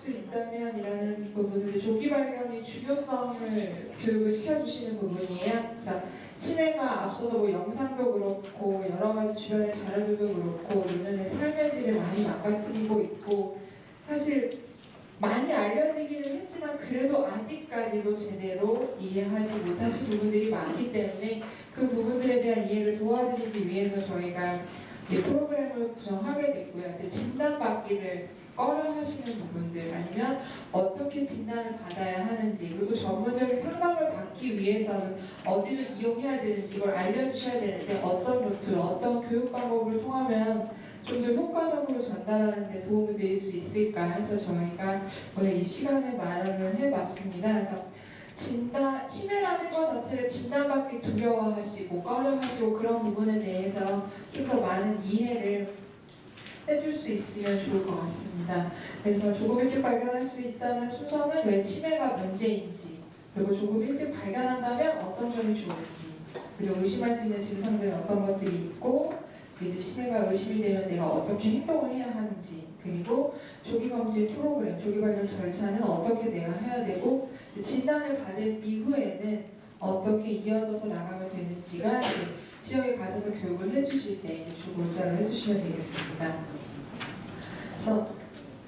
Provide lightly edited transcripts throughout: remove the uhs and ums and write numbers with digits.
수 있다면이라는 부분은 조기 발견의 중요성을 교육을 시켜주시는 부분이에요. 그래서 치매가 앞서서 뭐 영상도 그렇고 여러 가지 주변의 자료들도 그렇고 노년의 삶의 질을 많이 망가뜨리고 있고 사실 많이 알려지기는 했지만 그래도 아직까지도 제대로 이해하지 못하신 부분들이 많기 때문에 그 부분들에 대한 이해를 도와드리기 위해서 저희가 이 프로그램을 구성하게 됐고요. 이제 진단받기를 꺼려 하시는 부분들 아니면 어떻게 진단을 받아야 하는지 그리고 전문적인 상담을 받기 위해서는 어디를 이용해야 되는지 이걸 알려주셔야 되는데 어떤 루트, 어떤 교육 방법을 통하면 좀 더 효과적으로 전달하는 데 도움이 될 수 있을까 해서 저희가 오늘 이 시간에 마련을 해봤습니다. 그래서 치매라는 것 자체를 진단받기 두려워하시고 꺼려하시고 그런 부분에 대해서 좀 더 많은 이해를 해줄 수 있으면 좋을 것 같습니다. 그래서 조금 일찍 발견할 수 있다는 순서는 왜 치매가 문제인지 그리고 조금 일찍 발견한다면 어떤 점이 좋을지 그리고 의심할 수 있는 증상들은 어떤 것들이 있고 그리고 치매가 의심이 되면 내가 어떻게 행동을 해야 하는지 그리고 조기검진 프로그램, 조기발견 절차는 어떻게 내가 해야 되고 진단을 받은 이후에는 어떻게 이어져서 나가면 되는지가 이제 지역에 가셔서 교육을 해주실 때 주골자를 해주시면 되겠습니다. 그래서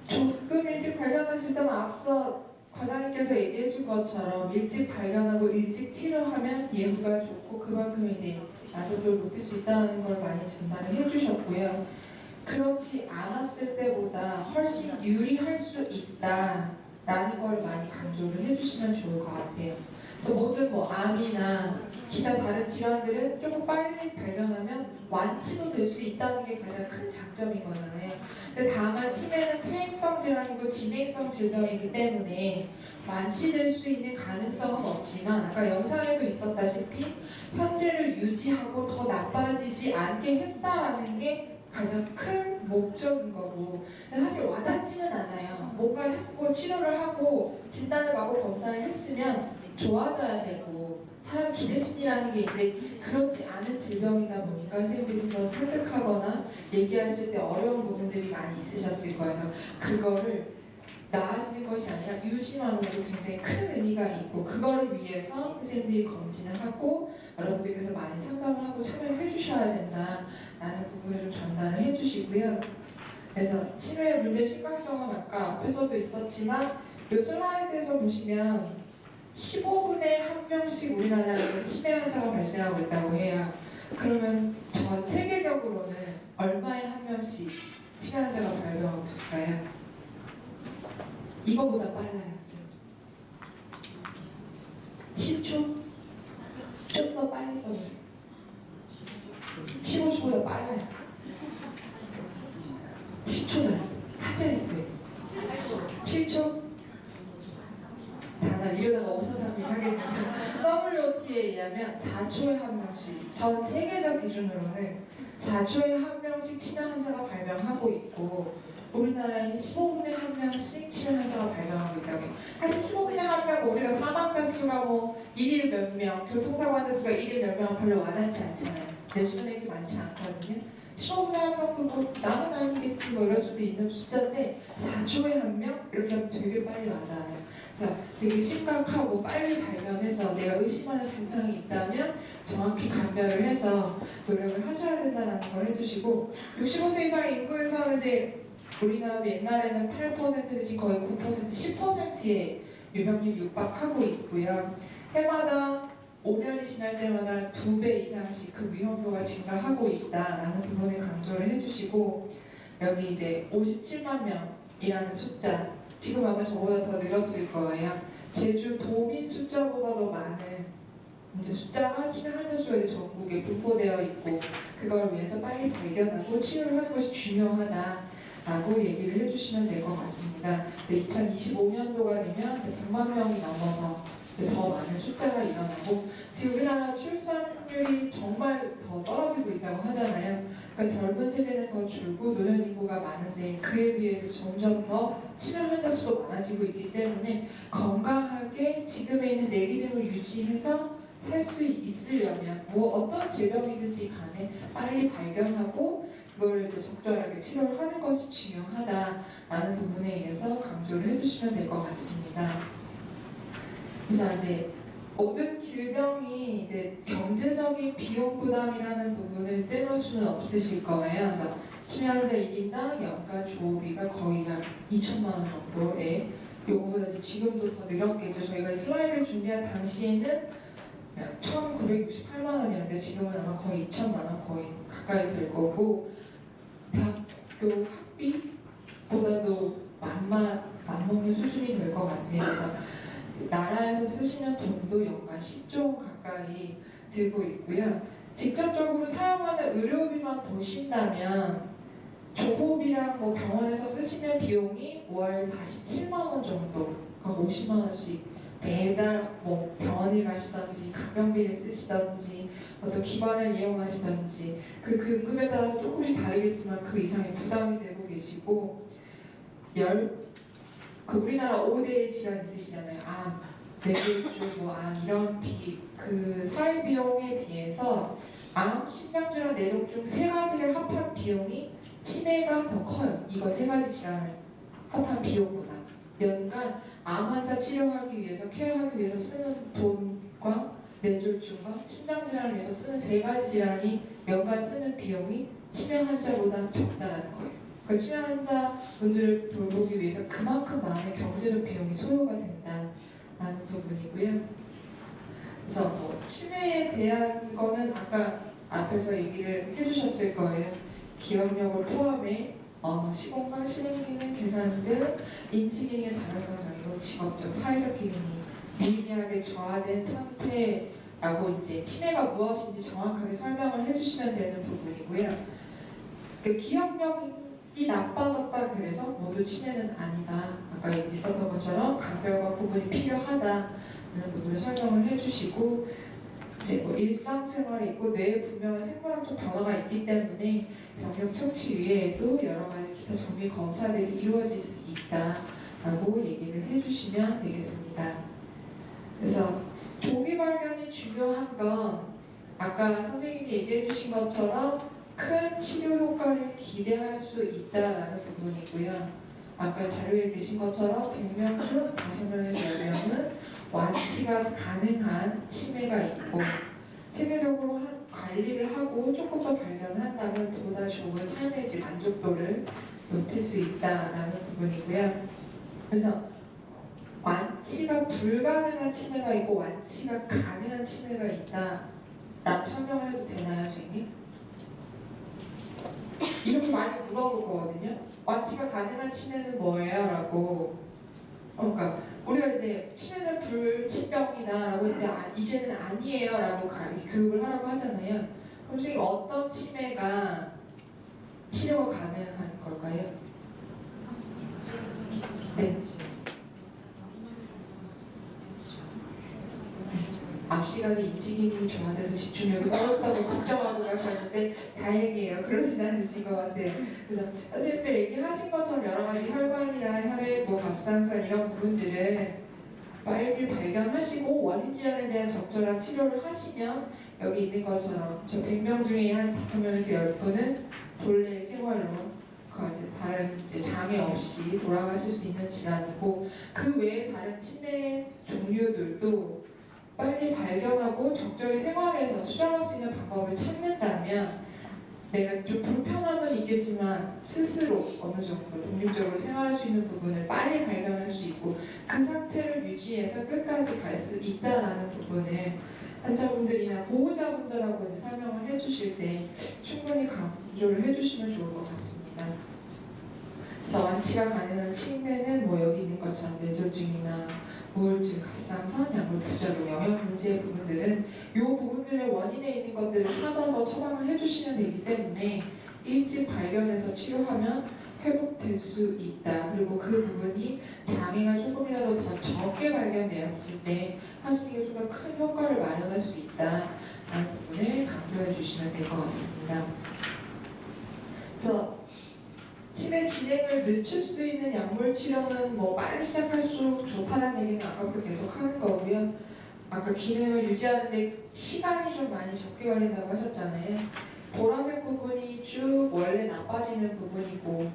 조금 일찍 발견하신다면 앞서 과장님께서 얘기해 준 것처럼 일찍 발견하고 일찍 치료하면 예후가 좋고 그만큼 이제 만족도를 높일 수 있다는 걸 많이 전달을 해주셨고요. 그렇지 않았을 때보다 훨씬 유리할 수 있다라는 걸 많이 강조를 해주시면 좋을 것 같아요. 그래서 모든 뭐 암이나 기타 다른 질환들은 조금 빨리 발견하면 완치도 될 수 있다는 게 가장 큰 장점인 거잖아요. 근데 다만 치매는 퇴행성 질환이고 진행성 질병이기 때문에 완치될 수 있는 가능성은 없지만 아까 영상에도 있었다시피 현재를 유지하고 더 나빠지지 않게 했다라는 게 가장 큰 목적인 거고 사실 와닿지는 않아요. 뭔가를 했고 치료를 하고 진단을 받고 검사를 했으면 좋아져야 되고 사람 기대심리라는 게 있는데 그렇지 않은 질병이다 보니까 선생님들이 더 설득하거나 얘기하실 때 어려운 부분들이 많이 있으셨을 거예요. 그거를 나아지는 것이 아니라 유지만으로도 굉장히 큰 의미가 있고 그거를 위해서 선생님들이 검진을 하고 여러분들께서 많이 상담을 하고 참여를 해주셔야 된다라는 부분을 좀 전달을 해주시고요. 그래서 치매의 문제의 심각성은 아까 앞에서도 있었지만 이 슬라이드에서 보시면 15분에 한 명씩 우리나라에서 치매 환자가 발생하고 있다고 해요. 그러면 전 세계적으로는 얼마에 한 명씩 치매 환자가 발병하고 있을까요? 이거보다 빨라요. 10초? 좀 더 빨리 써보세요. 15초보다 빨라요. 10초다. 한자 있어요. 7초? 단어 이러다가 옥사삼일 하겠네요. WOT에 의하면 4초에 한 명씩 전 세계적 기준으로는 4초에 한 명씩 치매 환자가 발병하고 있고 우리나라에는 15분에 한 명씩 치매 환자가 발병하고 있다고 해요. 사실 15분에 한 명 우리가 사망자 수가 뭐 1일 몇 명, 교통사고 환자 수가 1일 몇 명 별로 와닿지 않잖아요. 내 주변에 이렇게 많지 않거든요. 15분에 한 명도 뭐 나는 아니겠지 뭐 이럴 수도 있는 숫자인데 4초에 한 명? 이렇게 하면 되게 빨리 와닿아요. 그래서 되게 심각하고 빨리 발견해서 내가 의심하는 증상이 있다면 정확히 감별을 해서 노력을 하셔야 된다는 걸 해주시고 65세 이상 인구에서는 이제 우리나라도 옛날에는 8%는 거의 9%, 10%의 유병률 육박하고 있고요. 해마다 5년이 지날 때마다 2배 이상씩 그 위험도가 증가하고 있다라는 부분을 강조를 해주시고 여기 이제 57만 명이라는 숫자 지금 아마 저보다 더 늘었을 거예요. 제주 도민 숫자보다도 많은 이제 숫자가 치매 환자 수가 이제 전국에 분포되어 있고 그걸 위해서 빨리 발견하고 치료를 하는 것이 중요하다라고 얘기를 해주시면 될 것 같습니다. 2025년도가 되면 이제 100만 명이 넘어서 더 많은 숫자가 일어나고 지금 우리나라 출산율이 정말 더 떨어지고 있다고 하잖아요. 그러니까 젊은 세대는 더 줄고 노년 인구가 많은데 그에 비해 점점 더 치매 환자 수도 많아지고 있기 때문에 건강하게 지금에 있는 내 기능을 유지해서 살 수 있으려면 뭐 어떤 질병이든지 간에 빨리 발견하고 그거를 이제 적절하게 치료를 하는 것이 중요하다라는 부분에 의해서 강조를 해주시면 될 것 같습니다. 그래서 이제 모든 질병이 이제 경제적인 비용 부담이라는 부분을 떼놓을 수는 없으실 거예요. 그래서 치매 환자 1인당 연간 조비가 거의 한 2천만 원 정도에 요거보다 이제 지금도 더 늘었겠죠. 저희가 이 슬라이드를 준비한 당시에는 1,968만 원이었는데 지금은 아마 거의 2천만 원 거의 가까이 될 거고 대학교 학비보다도 맞먹는 수준이 될 것 같네요. 그래서 나라에서 쓰시는 돈도 연간 10조 원 가까이 들고 있고요. 직접적으로 사용하는 의료비만 보신다면 조호비랑 뭐 병원에서 쓰시는 비용이 월 47만 원 정도, 50만 원씩 매달 뭐 병원에 가시던지 간병비를 쓰시던지 어떤 기관을 이용하시던지 그 금액에 따라서 조금씩 다르겠지만 그 이상의 부담이 되고 계시고 우리나라 5대의 질환 있으시잖아요. 암, 뇌졸중, 암 이런 그 사회 비용에 비해서 암, 심장질환, 뇌졸중 세 가지를 합한 비용이 치매가 더 커요. 이거 세 가지 질환을 합한 비용보다 연간 암 환자 치료하기 위해서 케어하기 위해서 쓰는 돈과 뇌졸중과 심장질환을 위해서 쓰는 세 가지 질환이 연간 쓰는 비용이 치매 환자보다 적다라는 거예요. 그 치매 환자분들을 돌보기 위해서 그만큼 많은 경제적 비용이 소요가 된다라는 부분이고요. 그래서 뭐 치매에 대한 거는 아까 앞에서 얘기를 해주셨을 거예요. 기억력을 포함해 시공간, 실행기능, 계산 등 인지기능의 다양성 장애고 직업적, 사회적 기능이 미미하게 저하된 상태라고 이제 치매가 무엇인지 정확하게 설명을 해주시면 되는 부분이고요. 그 기억력이 나빠졌다 그래서 모두 치매는 아니다. 아까 있었던 것처럼 간별과 구분이 필요하다는 부분을 설명을 해주시고 이제 뭐 일상생활에 있고 뇌에 분명한 생물학적 변화가 있기 때문에 병력 처치 위에도 여러 가지 기타 정밀 검사들이 이루어질 수 있다라고 얘기를 해주시면 되겠습니다. 그래서 조기 발견이 중요한 건 아까 선생님이 얘기해 주신 것처럼 큰 치료 효과를 기대할 수 있다라는 부분이고요. 아까 자료에 계신 것처럼 100명 중 5명에서 10명은 완치가 가능한 치매가 있고 체계적으로 관리를 하고 조금 더 발견한다면 보다 좋은 삶의 질 만족도를 높일 수 있다라는 부분이고요. 그래서 완치가 불가능한 치매가 있고 완치가 가능한 치매가 있다라고 설명을 해도 되나요, 선생님? 이렇게 많이 물어볼 거거든요. 완치가 가능한 치매는 뭐예요? 라고. 그러니까 우리가 이제 치매는 불치병이다 라고 했는데 이제는 아니에요 라고 교육을 하라고 하잖아요. 그럼 선생님 어떤 치매가 치료가 가능한 걸까요? 네. 앞 시간에 인지기능이 저한테서 집중력이 떨어졌다고 걱정하고 가셨는데 다행이에요. 그러진 않으신 것 같아요. 그래서 선생님들 얘기하신 것처럼 여러 가지 혈관이나 혈액, 갑상선 이런 부분들은 빨리 발견하시고 원인 질환에 대한 적절한 치료를 하시면 여기 있는 것처럼 저 100명 중에 한 5명에서 10분은 본래 생활로 다른 장애 없이 돌아가실 수 있는 질환이고 그 외에 다른 치매 종류들도 빨리 발견하고 적절히 생활에서 수정할 수 있는 방법을 찾는다면 내가 좀 불편함은 있겠지만 스스로 어느 정도 독립적으로 생활할 수 있는 부분을 빨리 발견할 수 있고 그 상태를 유지해서 끝까지 갈 수 있다라는 부분을 환자분들이나 보호자분들하고 이제 설명을 해주실 때 충분히 강조를 해주시면 좋을 것 같습니다. 그래서 완치가 가능한 치매는 뭐 여기 있는 것처럼 뇌졸중이나 우울증, 갑상선, 약물 부작용, 영양 문제의 부분들은 이 부분들의 원인에 있는 것들을 찾아서 처방을 해주시면 되기 때문에 일찍 발견해서 치료하면 회복될 수 있다. 그리고 그 부분이 장애가 조금이라도 더 적게 발견되었을 때 하시기에 좀 더 큰 효과를 마련할 수 있다라는 부분을 강조해 주시면 될 것 같습니다. 그래서 치매 진행을 늦출 수 있는 약물 치료는 뭐 빨리 시작할수록 좋다는 얘기는 아까부터 계속 하는 거고요. 아까 기능을 유지하는데 시간이 좀 많이 적게 걸린다고 하셨잖아요. 보라색 부분이 쭉 원래 나빠지는 부분이고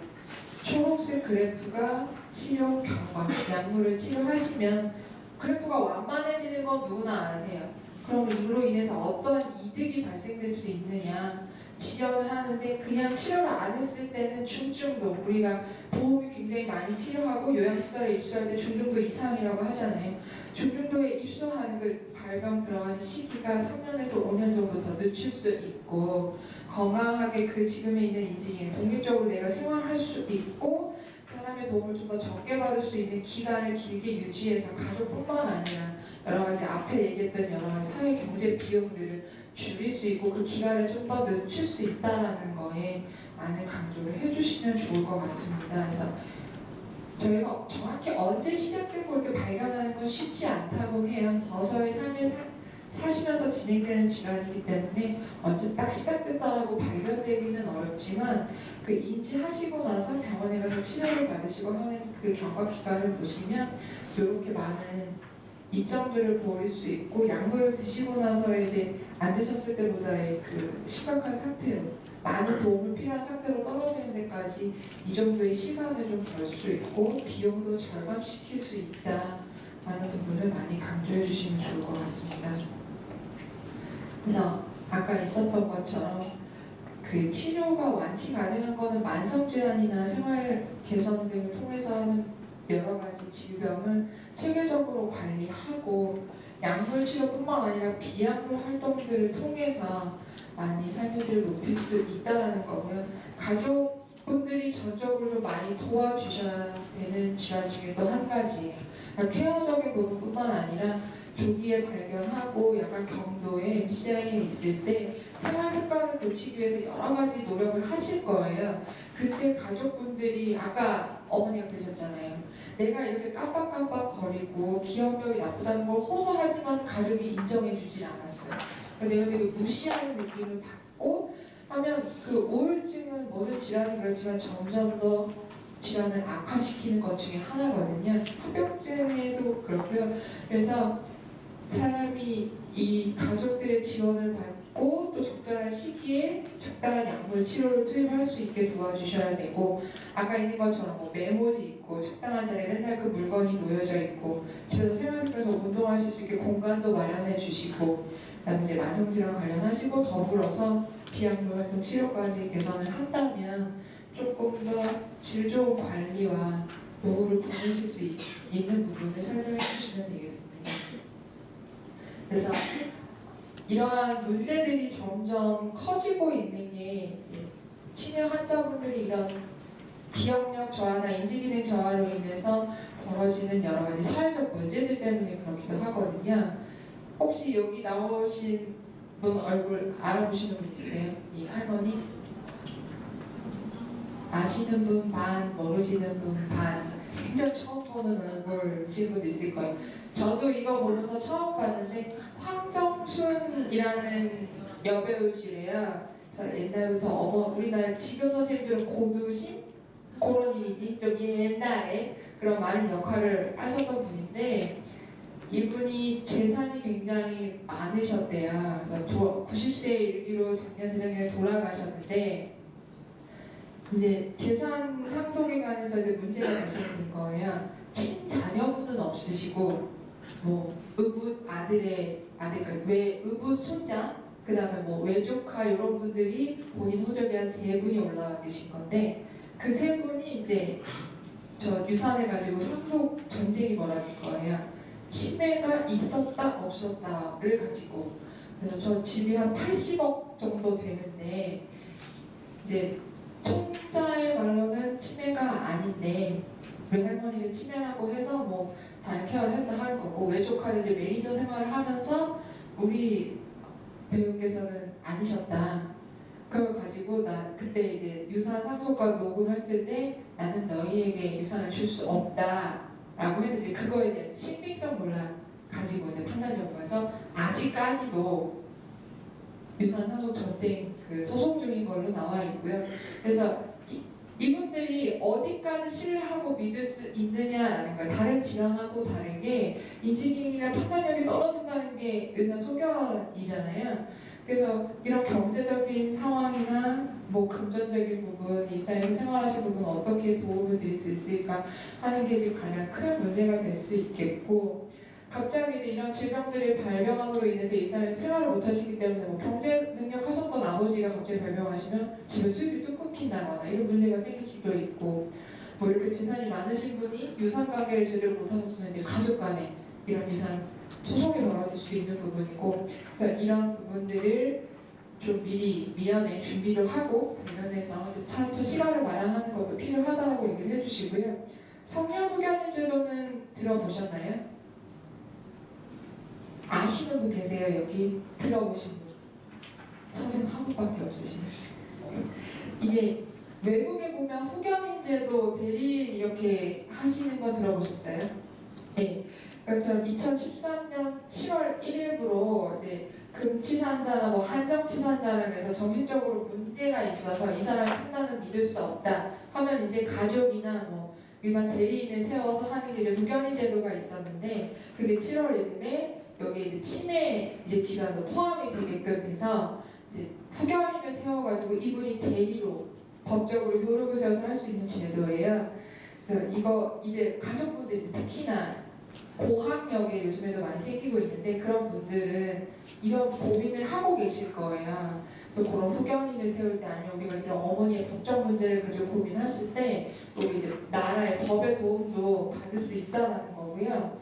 초록색 그래프가 치료 경과, 약물을 치료하시면 그래프가 완만해지는 건 누구나 아세요. 그러면 이로 인해서 어떠한 이득이 발생될 수 있느냐 지연을 하는데 그냥 치료를 안 했을 때는 중증도 우리가 도움이 굉장히 많이 필요하고 요양시설에 입수할 때 중증도 이상이라고 하잖아요. 중증도에 입수하는 그 발병 들어가는 시기가 3년에서 5년 정도 더 늦출 수 있고 건강하게 그 지금에 있는 인지기능 독립적으로 내가 생활할 수 있고 사람의 도움을 좀 더 적게 받을 수 있는 기간을 길게 유지해서 가족뿐만 아니라 여러 가지 앞에 얘기했던 여러 가지 사회 경제 비용들을 줄일 수 있고 그 기간을 좀 더 늦출 수 있다라는 거에 많은 강조를 해주시면 좋을 것 같습니다. 그래서 저희가 정확히 언제 시작되고 이렇게 발견하는 건 쉽지 않다고 해요. 서서히 삶을 사시면서 진행되는 질환이기 때문에 언제 딱 시작된다라고 발견되기는 어렵지만 그 인지하시고 나서 병원에 가서 치료를 받으시고 하는 그 경과 기간을 보시면 이렇게 많은 이점들을 보일 수 있고 약물을 드시고 나서 이제 안 드셨을 때보다의 그 심각한 상태로 많은 도움을 필요한 상태로 떨어지는 데까지 이 정도의 시간을 좀 벌 수 있고 비용도 절감시킬 수 있다 라는 부분을 많이 강조해 주시면 좋을 것 같습니다. 그래서 아까 있었던 것처럼 그 치료가 완치가 안 되는 거는 만성질환이나 생활 개선 등을 통해서 하는 여러 가지 질병을 체계적으로 관리하고 약물 치료뿐만 아니라 비약물 활동들을 통해서 많이 삶의 질을 높일 수 있다는 거면 가족분들이 전적으로 좀 많이 도와주셔야 되는 질환 중에 또 한 가지예요. 그러니까 케어적인 부분뿐만 아니라 조기에 발견하고 약간 경도에 MCI에 있을 때 생활 습관을 고치기 위해서 여러 가지 노력을 하실 거예요. 그때 가족분들이 아까 어머니가 그러셨잖아요. 내가 이렇게 깜빡깜빡 거리고 기억력이 나쁘다는 걸 호소하지만 가족이 인정해주질 않았어요. 내가 되게 무시하는 느낌을 받고 하면 그 우울증은 모든 질환이 그렇지만 점점 더 질환을 악화시키는 것 중에 하나거든요. 합병증에도 그렇고요. 그래서 사람이 이 가족들의 지원을 받고 또 적절한 시기에 적당한 약물 치료를 투입할 수 있게 도와주셔야 되고 아까 있는 것처럼 뭐 메모지 있고 적당한 자리에 맨날 그 물건이 놓여져 있고 집에서 생활습에서 운동하실 수 있게 공간도 마련해 주시고 그다음에 이제 만성질환 관련하시고 더불어서 비약물 활동 치료까지 개선을 한다면 조금 더 질 좋은 관리와 노후를 보내실 수 있는 부분을 설명해 주시면 되겠습니다. 그래서 이러한 문제들이 점점 커지고 있는 게 이제 치매 환자분들이 이런 기억력 저하나 인지기능 저하로 인해서 벌어지는 여러 가지 사회적 문제들 때문에 그렇기도 하거든요. 혹시 여기 나오신 분 얼굴 알아보시는 분 있으세요? 이 할머니? 아시는 분 반, 모르시는 분 반. 생전 처음 보는 얼굴이신 분도 있을 거예요. 저도 이거 보면서 처음 봤는데 황정순이라는 여배우시래요. 그래서 옛날부터 우리나라 지금 선생님들은 고두심? 그런 이미지 좀 옛날에 그런 많은 역할을 하셨던 분인데 이분이 재산이 굉장히 많으셨대요. 그래서 90세에 이르기로 작년 재작년에 돌아가셨는데 이제 재산 상속에 관해서 이제 문제가 발생된 거예요. 친자녀분은 없으시고 뭐 의붓 아들 그러니까 의붓 손자 그다음에 뭐 외조카 이런 분들이 본인 호적에 한 3분이 올라와 계신 건데 그 3분이 이제 저 유산을 가지고 상속 전쟁이 벌어질 거예요. 치매가 있었다 없었다를 가지고 그래서 저 집이 한 80억 정도 되는데 이제 총자의 말로는 치매가 아닌데 외할머니를 치매라고 해서 뭐 다른 케어를 했다 하는 거고 외조카는 이제 매니저 생활을 하면서 우리 배우께서는 아니셨다. 그걸 가지고 나 그때 이제 유산 상속과 녹음했을 때 나는 너희에게 유산을 줄 수 없다라고 했는데 그거에 대한 신빙성 논란 가지고 이제 판단 여부에서 아직까지도 유산 상속 전쟁 그 소송 중인 걸로 나와 있고요. 그래서 이분들이 어디까지 신뢰하고 믿을 수 있느냐라는 거예요. 다른 질환하고 다르게 인지기능이나 판단력이 떨어진다는 게 의사 소견이잖아요. 그래서 이런 경제적인 상황이나 뭐 금전적인 부분, 일상에서 생활하시는 부분 어떻게 도움을 드릴 수 있을까 하는 게 지금 가장 큰 문제가 될 수 있겠고, 갑자기 이제 이런 질병들이 발병함으로 인해서 일상에서 생활을 못 하시기 때문에 뭐 경제 능력 하셨던 아버지가 갑자기 발병하시면 집에 수입이 뚝 끊긴다거나 이런 문제가 생길 수도 있고, 뭐 이렇게 재산이 많으신 분이 유산 관계를 제대로 못 하셨으면 이제 가족 간에 이런 유산 소송이 벌어질 수 있는 부분이고, 그래서 이런 부분들을 좀 미연에 준비도 하고 관련해서 차차 시간을 마련하는 것도 필요하다고 얘기를 해주시고요. 성년후견인 제도는 들어보셨나요? 아시는 분 계세요? 여기 들어보신 분? 선생님 한 분밖에 없으시네요. 이게 외국에 보면 후견인 제도 대리인 이렇게 하시는 거 들어보셨어요? 네. 그래서 2013년 7월 1일부로 이제 금치산자나 뭐 한정치산자라고 해서 정신적으로 문제가 있어서 이 사람의 판단은 믿을 수 없다 하면 이제 가족이나 뭐 일반 대리인을 세워서 하는 게 이제 후견인 제도가 있었는데, 그게 7월 1일에 여기 이제 치매 이제 질환도 포함이 되게끔 돼서 이제 후견인을 세워가지고 이분이 대리로 법적으로 효력을 세워서 할 수 있는 제도예요. 그래서 이거 이제 가족분들이 특히나 고학력에 요즘에도 많이 생기고 있는데, 그런 분들은 이런 고민을 하고 계실 거예요. 또 그런 후견인을 세울 때, 아니면 우리가 이런 어머니의 법적 문제를 가지고 고민하실 때 우리 이제 나라의 법의 도움도 받을 수 있다는 거고요.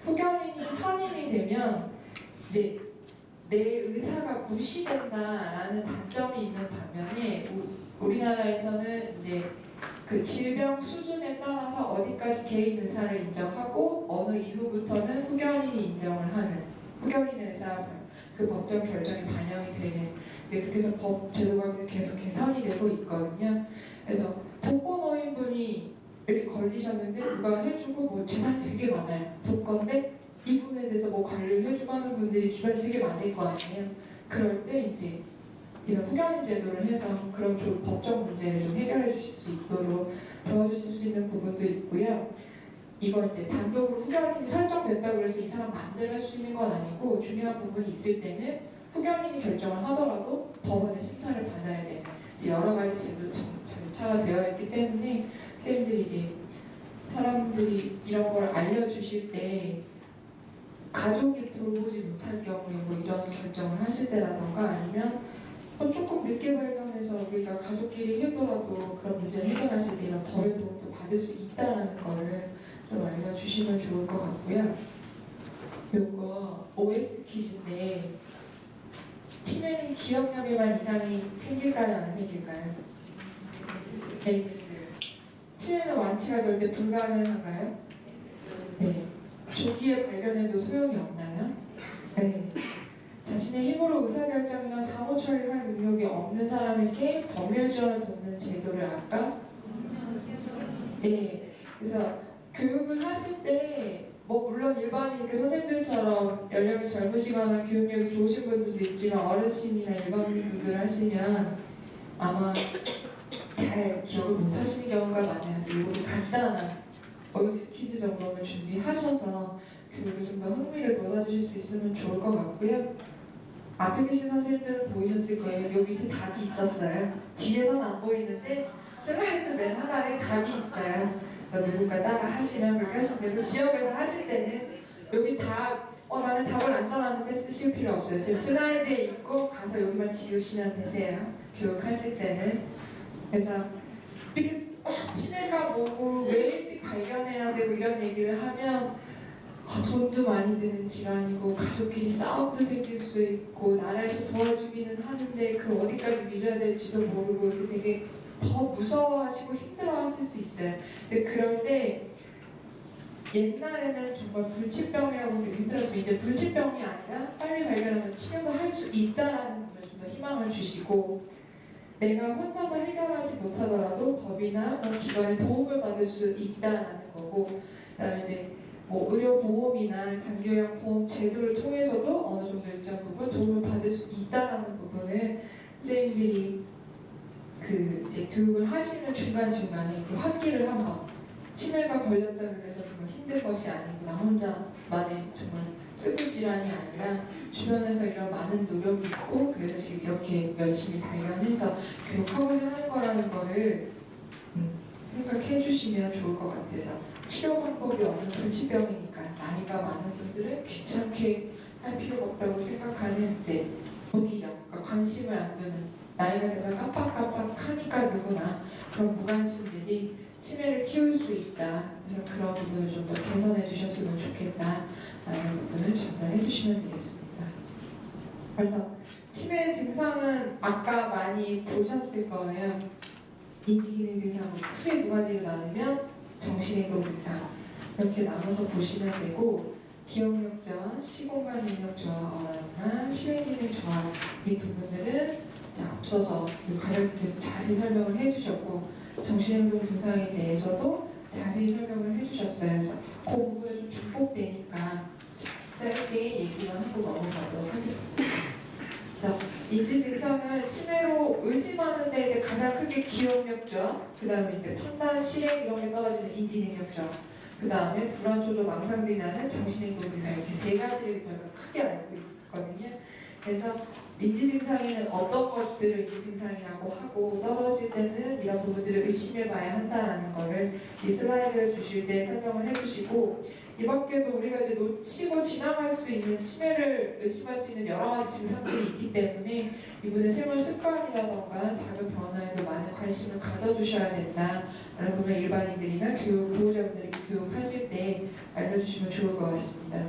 후견인이 선임이 되면 이제 내 의사가 무시된다라는 단점이 있는 반면에, 우리나라에서는 이제 그 질병 수준에 따라서 어디까지 개인 의사를 인정하고 어느 이후부터는 후견인이 인정을 하는, 후견인 의사 그 법적 결정이 반영이 되는, 그렇게 해서 법 제도가 계속 개선이 되고 있거든요. 그래서 독거노인분이 이렇게 걸리셨는데 누가 해주고 뭐 재산이 되게 많아요. 독거인데 이 부분에 대해서 뭐 관리를 해주고 하는 분들이 주변에 되게 많을 거 아니에요. 그럴 때 이제 이런 후견인 제도를 해서 그런 좀 법적 문제를 좀 해결해 주실 수 있도록 도와주실 수 있는 부분도 있고요. 이걸 이제 단독으로 후견인이 설정됐다고 해서 이 사람 마음대로 할 수 있는 건 아니고, 중요한 부분이 있을 때는 후견인이 결정을 하더라도 법원의 심사를 받아야 되는 여러 가지 제도 절차가 되어 있기 때문에, 선생님들이 이제 사람들이 이런 걸 알려주실 때 가족이 돌보지 못할 경우에 뭐 이런 결정을 하실 때라던가, 아니면 또 조금 늦게 발견해서 우리가 가족끼리 해더라도 그런 문제를 해결하실 때 이런 법의 도움도 받을 수 있다는 거를 좀 알려주시면 좋을 것 같고요. 요거 OX 퀴즈인데, 치매는 기억력에만 이상이 생길까요? 안 생길까요? X. 치매는 완치가 절대 불가능한가요? 네. 조기에 발견해도 소용이 없나요? 네. 자신의 힘으로 의사결정이나 사고 처리할 능력이 없는 사람에게 법률 지원을 돕는 제도를 아까? 네. 그래서 교육을 하실 때 뭐 물론 일반인 그 선생님들처럼 연령이 젊으시거나 교육력이 좋으신 분들도 있지만, 어르신이나 일반인분들 하시면 아마 잘 기억을 못 하시는 경우가 많아요. 그래서 이거를 간단한 OX 퀴즈 정도는 준비하셔서 교육에 좀 더 흥미를 돋아주실 수 있으면 좋을 것 같고요. 앞에 계신 선생님들은 보이셨을 거예요. 여기 밑에 답이 있었어요. 뒤에서는 안 보이는데 슬라이드 맨 하단에 답이 있어요. 그래서 누군가 따라 하시면 그렇게 하시면 되고, 지역에서 하실 때는 여기 답, 나는 답을 안 써놨는데 쓰실 필요 없어요. 지금 슬라이드에 있고 가서 여기만 지우시면 되세요. 교육하실 때는. 그래서 이렇게 치매가 뭐고 왜 일찍 발견해야 되고 이런 얘기를 하면 돈도 많이 드는 질환이고 가족끼리 싸움도 생길 수 있고 나라에서 도와주기는 하는데 그 어디까지 믿어야 될지도 모르고 이렇게 되게 더 무서워하시고 힘들어하실 수 있어요. 근데 그럴 때 옛날에는 정말 불치병이라고 되게 힘들었지만, 이제 불치병이 아니라 빨리 발견하면 치료도 할 수 있다라는 걸 좀 더 희망을 주시고, 내가 혼자서 해결하지 못하더라도 법이나 기관의 도움을 받을 수 있다라는 거고, 그다음에 이제 뭐 의료보험이나 장기요양보험 제도를 통해서도 어느 정도 일정 부분 도움을 받을 수 있다라는 부분을 선생님들이 그 이제 교육을 하시는 중간중간에 그 환기를 한번, 치매가 걸렸다 그래서 정말 힘든 것이 아니고 나 혼자만의 정말 쓰고 질환이 아니라 주변에서 이런 많은 노력이 있고 그래서 지금 이렇게 열심히 발견해서 교육하고자 하는 거라는 거를 생각해 주시면 좋을 것 같아서 치료 방법이 없는 불치병이니까 나이가 많은 분들은 귀찮게 할 필요가 없다고 생각하는 이제 무기력, 그러니까 관심을 안 두는 나이가 되면 깜빡깜빡하니까 누구나 그런 무관심들이 치매를 키울 수 있다. 그래서 그런 부분을 좀 더 개선해 주셨으면 좋겠다라는 부분을 전달해 주시면 되겠습니다. 그래서 치매 증상은 아까 많이 보셨을 거예요. 인지기능 증상으로 크게 두 가지로 나누면 정신행동 증상 이렇게 나눠서 보시면 되고 기억력 저하, 시공간 능력 저하나 실행기능 저하 이 부분들은 앞서서 과장님께서 자세히 설명을 해주셨고 정신행동 증상에 대해서도 자세히 설명을 해주셨어요. 그래서 그 부분에 좀 중복되니까 짧게 얘기만 하고 넘어가도록 하겠습니다. 그래서 인지 증상은 치매로 의심하는 데 이제 가장 크게 기억력 저하, 그 다음에 이제 판단, 실행 이런 게 떨어지는 인지 능력 저하, 그 다음에 불안, 조절, 망상들이 나는 정신행동 증상 이렇게 세 가지를 저희가 크게 알고 있거든요. 그래서 인지 증상에는 어떤 것들을 인지 증상이라고 하고 떨어질 때는 이런 부분들을 의심해봐야 한다라는 거를 이 슬라이드를 주실 때 설명을 해주시고 이 밖에도 우리가 이제 놓치고 지나갈 수 있는 치매를 의심할 수 있는 여러 가지 증상들이 있기 때문에 이분의 생활 습관이라던가 작은 변화에도 많은 관심을 가져주셔야 된다라는 부분을 일반인들이나 보호자분들이 교육하실 때 알려주시면 좋을 것 같습니다.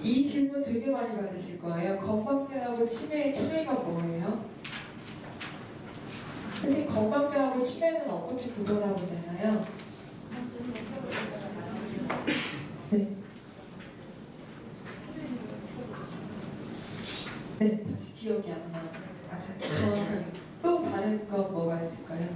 이 질문 되게 많이 받으실 거예요. 건망증하고 치매의 차이가 뭐예요? 선생님, 건망증하고 치매는 어떻게 구별하면 되나요? 네. 네, 다시 기억이 안 나. 정확하게. 또 다른 거 뭐가 있을까요?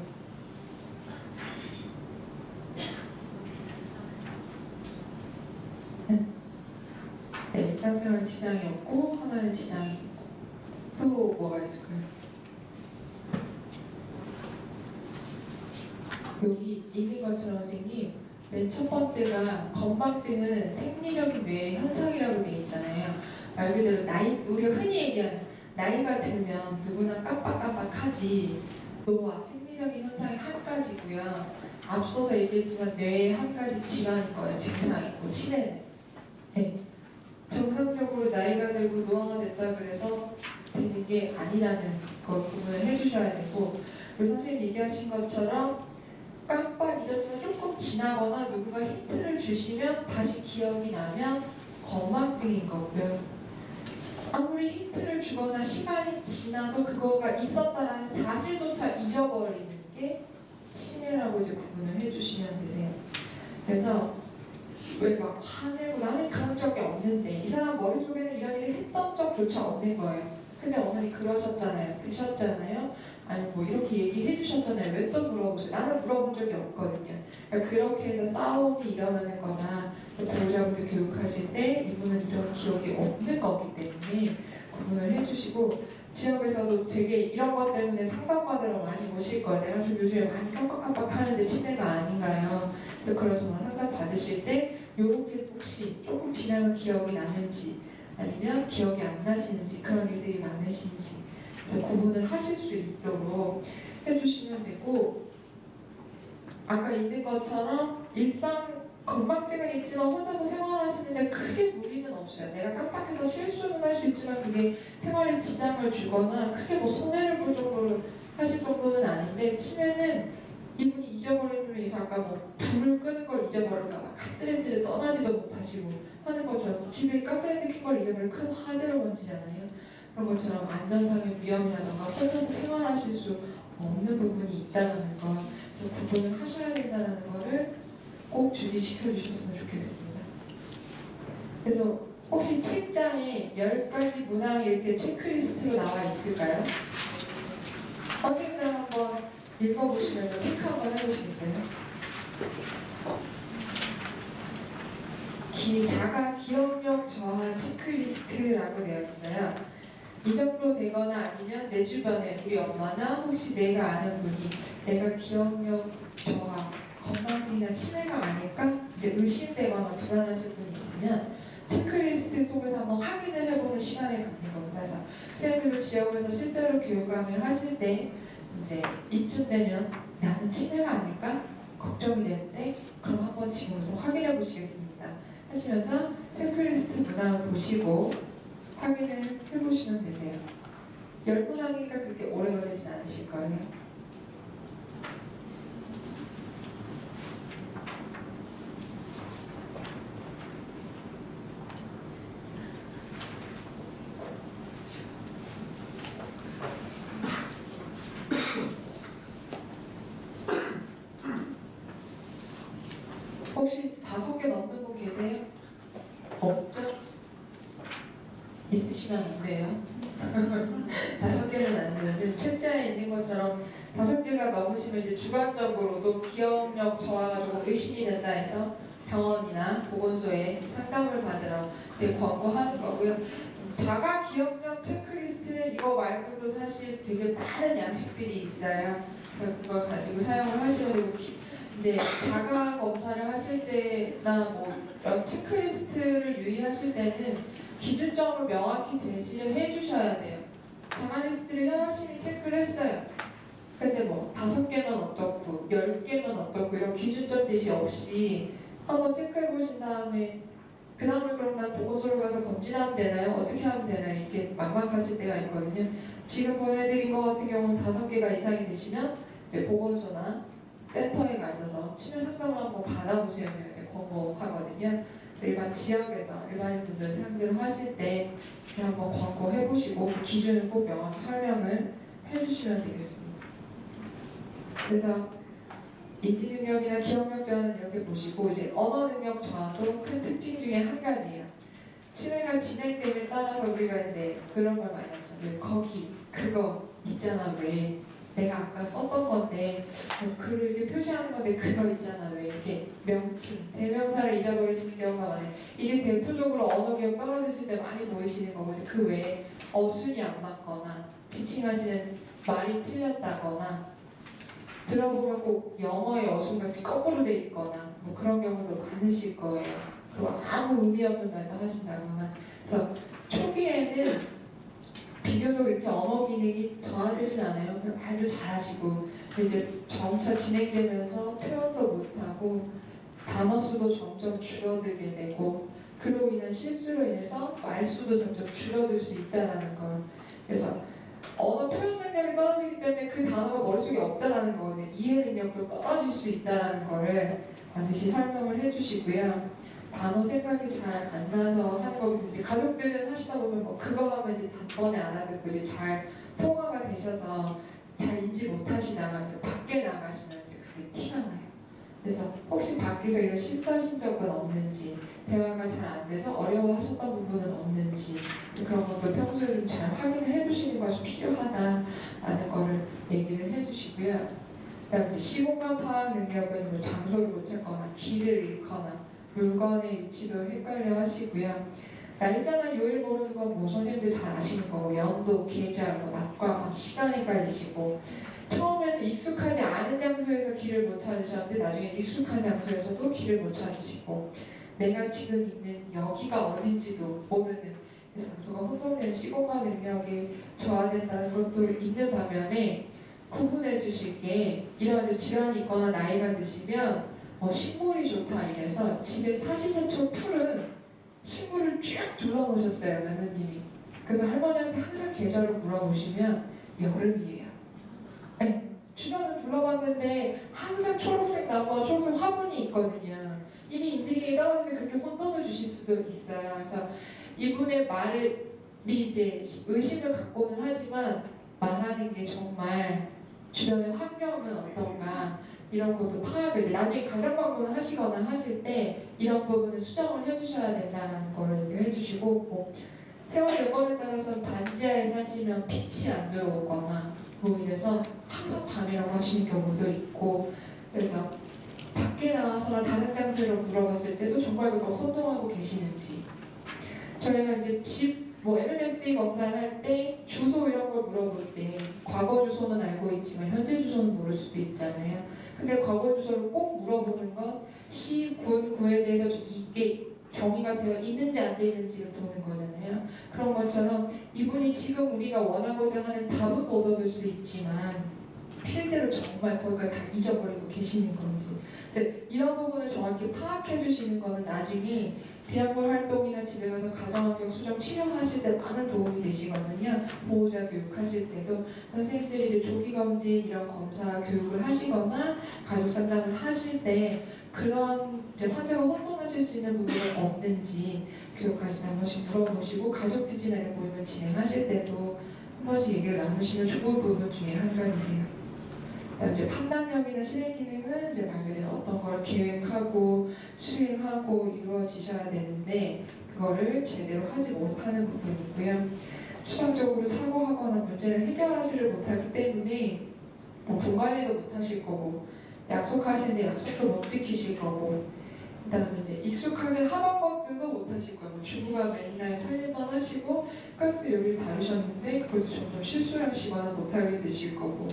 네, 일상생활 지장이 없고 하나는 지장이 있고 또 뭐가 있을까요? 여기 있는 것처럼 선생님 맨 첫 번째가 건망증은 생리적인 뇌의 현상이라고 되어 있잖아요. 말 그대로 나이, 우리가 흔히 얘기하는 나이가 들면 누구나 깜빡깜빡하지 노화, 생리적인 현상이 한 가지고요. 앞서서 얘기했지만 뇌의 한 가지 질환일 거예요. 증상이고 치매는. 네. 정상적으로 나이가 들고 노화가 됐다 그래서 되는 게 아니라는 걸 구분을 해주셔야 되고 우리 선생님 얘기하신 것처럼 깜빡 잊었지만 조금 지나거나 누군가 힌트를 주시면 다시 기억이 나면 건망증인 거고요. 아무리 힌트를 주거나 시간이 지나도 그거가 있었다라는 사실조차 잊어버리는 게 치매라고 이제 구분을 해주시면 되세요. 그래서 왜 막 화내고 나는 그런 적이 없는데 이 사람 머릿속에는 이런 일을 했던 적조차 없는 거예요. 근데 어머니 그러셨잖아요. 드셨잖아요. 아니 뭐 이렇게 얘기해 주셨잖아요. 왜 또 물어보세요? 나는 물어본 적이 없거든요. 그러니까 그렇게 해서 싸움이 일어나는 거나 보호자분들 교육하실 때 이분은 이런 기억이 없는 거기 때문에 구분을 해주시고 지역에서도 되게 이런 것 때문에 상담받으러 많이 오실 거예요. 내가 좀 요즘에 많이 깜빡깜빡 하는데 치매가 아닌가요? 그래서 전화 상담 받으실 때 요렇게 혹시 조금 지나면 기억이 나는지 아니면 기억이 안 나시는지 그런 일들이 많으신지 그래서 구분을 하실 수 있도록 해주시면 되고 아까 있는 것처럼 일상 건망증은 있지만 혼자서 생활하시는데 크게 무리는 없어요. 내가 깜빡해서 실수는 할 수 있지만 그게 생활에 지장을 주거나 크게 뭐 손해를 볼 정도로 하실 정도는 아닌데 치매는 이분이 잊어버리면 이상 아까 뭐 불을 끄는 걸 잊어버릴까봐 가스레인지를 떠나지도 못하시고 하는 것처럼 집에 가스레인지 킨 걸 잊어버리면 큰 화재로 번지잖아요. 그런 것처럼 안전상의 위험이라던가 혼자서 생활하실 수 없는 부분이 있다는 거 그래서 구분을 하셔야 된다는 거를 꼭 주지시켜 주셨으면 좋겠습니다. 그래서 혹시 책장에 10가지 문항이 이렇게 체크리스트로 나와 있을까요? 선생님들 한번 읽어보시면서 체크 한번 해보시겠어요? 자가 기억력 저하 체크리스트라고 되어 있어요. 이 정도 되거나 아니면 내 주변에 우리 엄마나 혹시 내가 아는 분이 내가 기억력 저하 건강증이나 치매가 아닐까 이제 의심되거나 불안하실 분이 있으면 체크리스트 통해서 한번 확인을 해보는 시간을 갖는 겁니다. 그래서 선생님들도 지역에서 실제로 교육강의를 하실 때 이제 이쯤 되면 나는 치매가 아닐까 걱정이 되는데 그럼 한번 지금부터 확인해 보시겠습니다. 하시면서 체크리스트 문항을 보시고 확인을 해보시면 되세요. 10문항이니까 그렇게 오래 걸리진 않으실 거예요. 혹시 5개 넘는 분 계세요? 없죠? 있으시면 안 돼요. 5개는 안 돼요. 지금 책자에 있는 것처럼 5개가 넘으시면 이제 주관적으로도 기억력 저하가지고 의심이 된다 해서 병원이나 보건소에 상담을 받으러 이제 권고하는 거고요. 자가 기억력 체크리스트는 이거 말고도 사실 되게 많은 양식들이 있어요. 그래서 그걸 가지고 사용을 하시면 되고 이제 자가 검사를 하실 때나 뭐 이런 체크리스트를 유의하실 때는 기준점을 명확히 제시를 해주셔야 돼요. 자가 리스트를 열심히 체크를 했어요. 근데 뭐 5개면 어떻고 10개면 어떻고 이런 기준점 제시 없이 한번 체크해 보신 다음에 그 다음에 그럼 난 보건소로 가서 검진하면 되나요? 어떻게 하면 되나요? 이렇게 막막하실 때가 있거든요. 지금 보내드린 것 같은 경우는 5개가 이상이 되시면 이제 보건소나 센터에 가셔서 치매 상담을 한번 받아보세요. 이렇게 권고하거든요. 일반 지역에서 일반인 분들 상대로 하실 때 이렇게 한번 권고해보시고 그 기준을 꼭 명확히 설명을 해주시면 되겠습니다. 그래서 인지 능력이나 기억력 저하는 이렇게 보시고 이제 언어 능력 저하도 큰 특징 중에 한 가지예요. 치매가 진행됨에 따라서 우리가 이제 그런 걸 많이 하죠. 왜 거기 그거 있잖아 왜 내가 아까 썼던 건데 뭐 글을 이렇게 표시하는 건데 그거 있잖아 왜 이렇게 명칭 대명사를 잊어버리시는 경우가 많아요. 이게 대표적으로 언어 기억 떨어지실 때 많이 보이시는 거거든요. 그 외에 어순이 안 맞거나 지칭하시는 말이 틀렸다거나 들어보면 꼭 영어의 어순같이 거꾸로 돼 있거나 뭐 그런 경우도 많으실 거예요. 그리고 아무 의미 없는 말도 하신다거나. 그래서 초기에는 비교적 이렇게 언어 기능이 저하되진 않아요. 그냥 말도 잘하시고 이제 점차 진행되면서 표현도 못하고 단어 수도 점점 줄어들게 되고 그로 인한 실수로 인해서 말수도 점점 줄어들 수 있다는 걸. 그래서 언어 표현 능력이 떨어지기 때문에 그 단어가 머릿속에 없다라는 거거든요. 이해 능력도 떨어질 수 있다는 거를 반드시 설명을 해주시고요. 단어 생각이 잘 안 나서 하는 거고 이제 가족들은 하시다 보면 뭐 그거 하면 이제 단번에 알아듣고 이제 잘 통화가 되셔서 잘 인지 못하시다가 이제 밖에 나가시면 이제 그게 티가 나요. 그래서 혹시 밖에서 이런 실수하신 적은 없는지 대화가 잘 안 돼서 어려워하셨던 부분은 없는지 그런 것도 평소에 좀 잘 확인을 해주시는 것이 필요하다라는 거를 얘기를 해주시고요. 그다음에 시공간 파악 능력은 뭐 장소를 못 찾거나 길을 잃거나 물건의 위치도 헷갈려 하시고요. 날짜나 요일 모르는 건 뭐 선생님들 잘 아시는 거고 연도, 계절, 뭐 낮과 밤 시간 헷갈리시고 처음에는 익숙하지 않은 장소에서 길을 못 찾으셨는데 나중에 익숙한 장소에서도 길을 못 찾으시고 내가 지금 있는 여기가 어딘지도 모르는 그 장소가 혼동된 시공간 능력이 저하된다는 것도 있는 반면에 구분해 주실 게 이런 질환이 있거나 나이가 드시면 식물이 좋다 이래서 집에 사시사철 풀은 식물을 쭉 둘러놓으셨어요 며느님이. 그래서 할머니한테 항상 계절을 물어보시면 여름이에요. 네, 주변을 둘러봤는데 항상 초록색 나무와 초록색 화분이 있거든요. 이미 인지기능이 떨어지면 그렇게 혼돈을 주실 수도 있어요. 그래서 이분의 말이 이제 의심을 갖고는 하지만 말하는 게 정말 주변의 환경은 어떤가 이런 것도 파악을 이제 나중에 가상 방문을 하시거나 하실 때 이런 부분을 수정을 해주셔야 된다는 거를 얘기를 해주시고 뭐 세월 여건에 따라서는 반지하에 사시면 빛이 안 들어오거나 뭐 이래서 항상 밤이라고 하시는 경우도 있고 그래서 밖에 나와서나 다른 장소로 물어봤을 때도 정말 그걸 혼동하고 계시는지 저희가 이제 집 뭐 MMSE 검사를 할 때 주소 이런 걸 물어볼 때 과거 주소는 알고 있지만 현재 주소는 모를 수도 있잖아요. 근데 과거 주소를 꼭 물어보는 건 시, 군, 구에 대해서 이게 정의가 되어 있는지 안 되어 있는지를 보는 거잖아요. 그런 것처럼 이분이 지금 우리가 원하고자 하는 답은 못 얻을 수 있지만 실제로 정말 거기까지 다 잊어버리고 계시는 건지 이런 부분을 정확히 파악해 주시는 거는 나중에 비학벌 활동이나 집에 가서 가정환경 수정 치료하실 때 많은 도움이 되시거든요. 보호자 교육하실 때도 선생님들이 이제 조기검진 이런 검사 교육을 하시거나 가족 상담을 하실 때 그런 이제 환자가 혼돈하실 수 있는 부분이 없는지 교육하시다 한 번씩 물어보시고 가족 지진을 보이면 진행하실 때도 한 번씩 얘기를 나누시면 좋은 부분 중에 한 가지세요. 이제 판단력이나 실행 기능은 이제 말 그대로 어떤 걸 계획하고 수행하고 이루어지셔야 되는데 그거를 제대로 하지 못하는 부분이고요. 추상적으로 사고하거나 문제를 해결하지를 못하기 때문에 돈 관리도 못하실 거고 약속하시는데 약속도 못 지키실 거고 그다음에 이제 익숙하게 하던 것들도 못하실 거고 주부가 맨날 살림만 하시고 가스 요리를 다루셨는데 그것도 점점 실수를 하시거나 못하게 되실 거고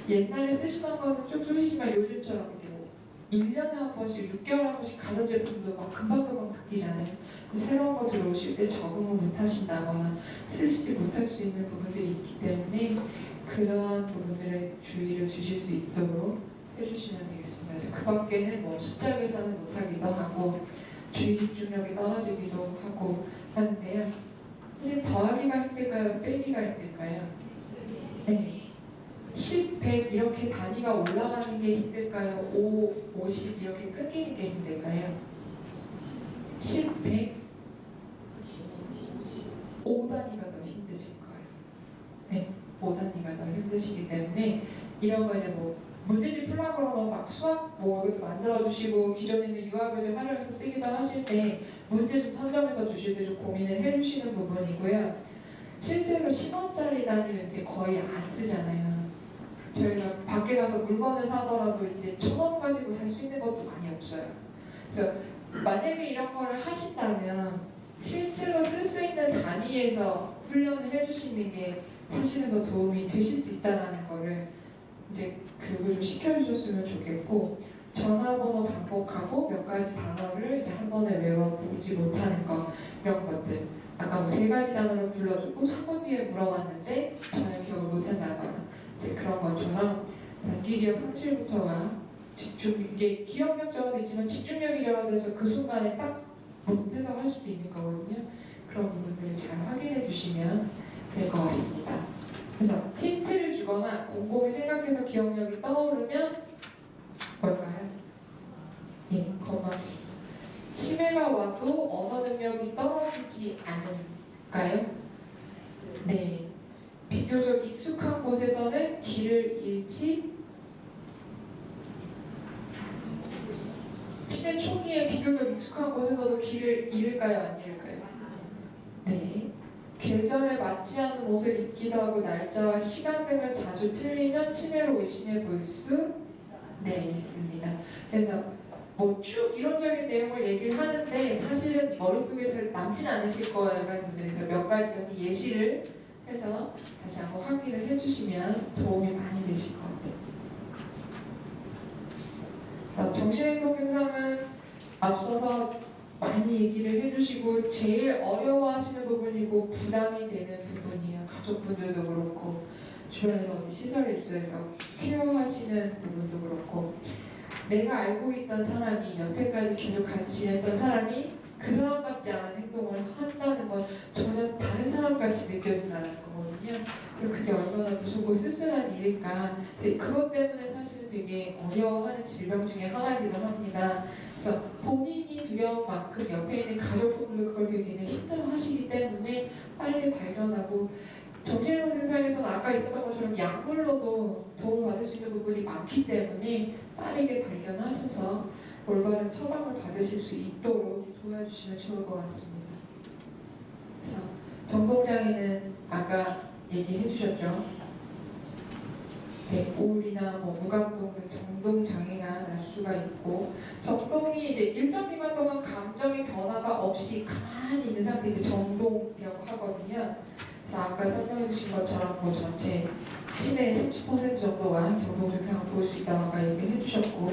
옛날에 쓰시던 거는 쭉 쓰시지만 요즘처럼 이게 뭐 1년에 한 번씩 6개월에 한 번씩 가전제품도 막 금방금방 바뀌잖아요. 새로운 거 들어오실 때 적응을 못 하신다거나 쓰시지 못할 수 있는 부분들이 있기 때문에 그런 부분들에 주의를 주실 수 있도록 해주시면 되겠습니다. 그 밖에는 뭐 숫자 계산을 못하기도 하고 주의 집중력이 떨어지기도 하고 하는데요. 사실 더하기가 힘들까요? 빼기가 힘들까요? 네. 10, 100 이렇게 단위가 올라가는 게 힘들까요? 5, 50 이렇게 끊기는 게 힘들까요? 10, 100 5단위가 더 힘드실 거예요. 네, 5단위가 더 힘드시기 때문에 이런 거 이제 뭐 문제집 풀라고 그러면 막 수학 뭐 이것도 만들어주시고 기존에 있는 유아교재 활용해서 쓰기도 하실 때 문제 좀 선점해서 주실 때 좀 고민을 해주시는 부분이고요. 실제로 10원짜리 단위를 이제 거의 안 쓰잖아요. 저희가 밖에 가서 물건을 사더라도 이제 1,000원 가지고 살 수 있는 것도 많이 없어요. 그래서 만약에 이런 거를 하신다면 실제로 쓸 수 있는 단위에서 훈련을 해주시는 게 사실은 더 도움이 되실 수 있다는 거를 이제 교육을 좀 시켜주셨으면 좋겠고 전화번호 반복하고 몇 가지 단어를 이제 한 번에 외워보지 못하는 거 이런 것들 아까 뭐 3가지 단어를 불러주고 3분 뒤에 물어봤는데 전혀 기억을 못한다거나 그런 것처럼 단기기억 상실부터가 이게 기억력 저하도 있지만 집중력이 저하돼서 그 순간에 딱 못해서 할 수도 있는 거거든요. 그런 부분들을 잘 확인해 주시면 될 것 같습니다. 그래서 힌트를 주거나 곰곰이 생각해서 기억력이 떠오르면 뭘까요? 예, 건강지. 치매가 와도 언어 능력이 떨어지지 않을까요? 네. 비교적 익숙한 곳에서는 길을 잃지 치매 초기에 비교적 익숙한 곳에서도 길을 잃을까요? 안 잃을까요? 네. 계절에 맞지 않는 옷을 입기도 하고 날짜와 시간등을 자주 틀리면 치매로 의심해 볼 수 있습니다. 그래서 뭐 쭉 이론적인 내용을 얘기를 하는데 사실은 머릿속에 잘 남진 않으실 거예요. 그래서 몇 가지 여기 예시를 해서 다시 한번 확인을 해주시면 도움이 많이 되실 것 같아요. 정신행동 증상은 앞서서 많이 얘기를 해주시고 제일 어려워하시는 부분이고 부담이 되는 부분이에요. 가족분들도 그렇고 주변에서 시설에 입소해서 케어하시는 부분도 그렇고 내가 알고 있던 사람이 여태까지 계속 같이 지냈던 사람이 그 사람답지 않은 행동을 한다는 건 전혀 다른 사람같이 느껴진다는 거거든요. 그게 얼마나 무섭고 쓸쓸한 일일까. 그것 때문에 사실은 되게 어려워하는 질병 중에 하나이기도 합니다. 그래서 본인이 두려운 만큼 옆에 있는 가족분들도 그걸 되게 힘들어 하시기 때문에 빨리 발견하고 정신의료 증상에서는 아까 있었던 것처럼 약물로도 도움을 받을 수 있는 부분이 많기 때문에 빠르게 발견하셔서 올바른 처방을 받으실 수 있도록 도와주시면 좋을 것 같습니다. 그래서 전공장애는 아까 얘기해 주셨죠. 네, 우울이나 뭐 무감동 등 정동 장애가 날 수가 있고 정동이 이제 일정 기간 동안 감정의 변화가 없이 가만히 있는 상태 이제 정동이라고 하거든요. 그래서 아까 설명해 주신 것처럼 뭐 전체 치매의 30% 정도가 정도 증상을 보일 수 있다고 아까 얘기를 해주셨고,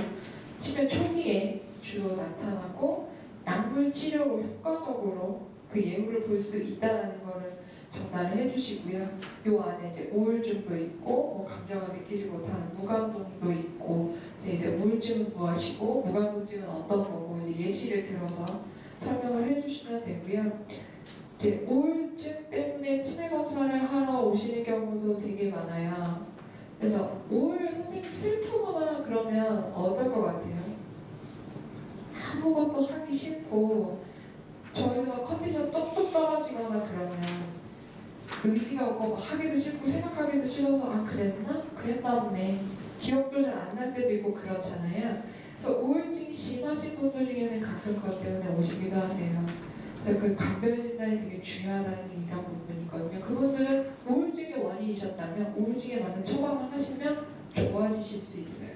치매 초기에 주로 나타나고 약물 치료로 효과적으로 그 예후를 볼 수 있다는 거를 전달을 해주시고요. 요 안에 이제 우울증도 있고, 뭐 감정을 느끼지 못하는 무감동도 있고, 이제 우울증은 무엇이고, 무감동증은 어떤 거고, 이제 예시를 들어서 설명을 해주시면 되고요. 이제 우울증 때문에 치매 검사를 하러 오시는 경우도 되게 많아요. 그래서 선생님 슬프거나 그러면 어떨 것 같아요? 아무것도 하기 싫고 저희가 막 컨디션 똑똑 떨어지거나 그러면 의지가 없고 막 하기도 싫고 생각하기도 싫어서 아 그랬나 보네. 기억도 잘 안 날 때도 있고 그렇잖아요. 그래서 우울증이 심하신 분들 중에는 가끔 그것 때문에 오시기도 하세요. 그래서 그 감별 진단이 되게 중요하다는 게 이런 부분이거든요. 그분들은 우울증의 원인이셨다면 우울증에 맞는 처방을 하시면 좋아지실 수 있어요.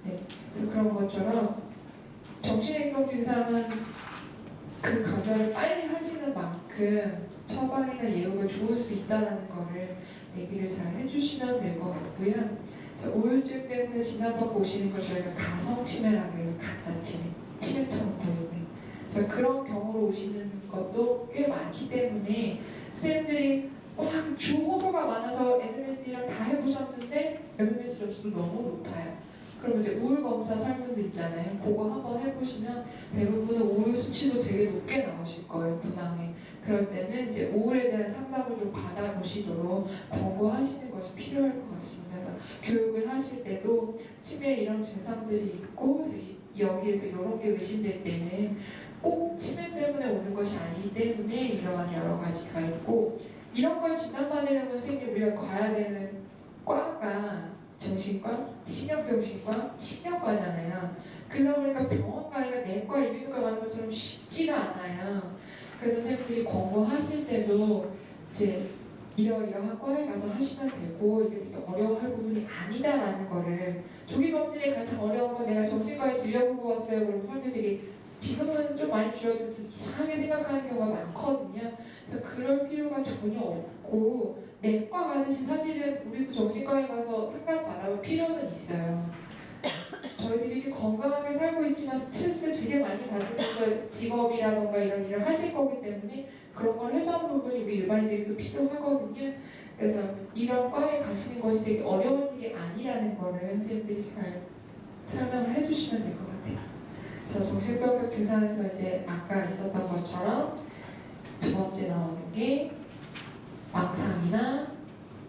네. 그래서 그런 것처럼 정신행동 증상은 그 감별을 빨리 하시는 만큼 처방이나 예후가 좋을 수 있다는 거를 얘기를 잘 해주시면 될 것 같고요. 우울증 때문에 진단받고 오시는 걸 저희가 가성치매라고 해요. 가짜 치매처럼 보이는. 그런 경우로 오시는 것도 꽤 많기 때문에 선생님들이 막 주호소가 많아서 MMS랑 다 해보셨는데 MMS 점수도 너무 높아요. 그럼 이제 우울 검사 설문도 있잖아요. 그거 한번 해보시면 대부분은 우울 수치도 되게 높게 나오실 거예요. 분황에. 그럴 때는 이제 우울에 대한 상담을 좀 받아보시도록 권고하시는 것이 필요할 것 같습니다. 그래서 교육을 하실 때도 치매 이런 증상들이 있고 여기에서 이런 게 의심될 때는 꼭 치매 때문에 오는 것이 아니기 때문에 이러한 여러 가지가 있고, 이런 걸 진단받으려면 선생님 우리가 가야 되는 과가 정신과, 신경정신과, 신경과잖아요. 그러다 보니까 병원 가기가 내과, 이비인후과 가는 것처럼 쉽지가 않아요. 그래서 선생님들이 권고하실 때도 이제 이러이러한 과에 가서 하시면 되고 이게 되게 어려워할 부분이 아니다라는 거를, 조기검진에 가장 어려운 건 내가 정신과에 진료보고 왔어요. 그러면 사람들이 되게 지금은 좀 많이 줄어들고 좀 이상하게 생각하는 경우가 많거든요. 그래서 그럴 필요가 전혀 없고, 내과 가듯이 사실은 우리도 정신과에 가서 상담 받아볼 필요는 있어요. 저희들이 이렇게 건강하게 살고 있지만 스트레스를 되게 많이 받으면서 직업이라던가 이런 일을 하실 거기 때문에 그런 걸 해소하는 부분이 우리 일반인들도 필요하거든요. 그래서 이런 과에 가시는 것이 되게 어려운 일이 아니라는 거를 선생님들이 잘 설명을 해주시면 될 것 같아요. 그래서 정신병적 증상에서 이제 아까 있었던 것처럼 두 번째 나오는 게 망상이나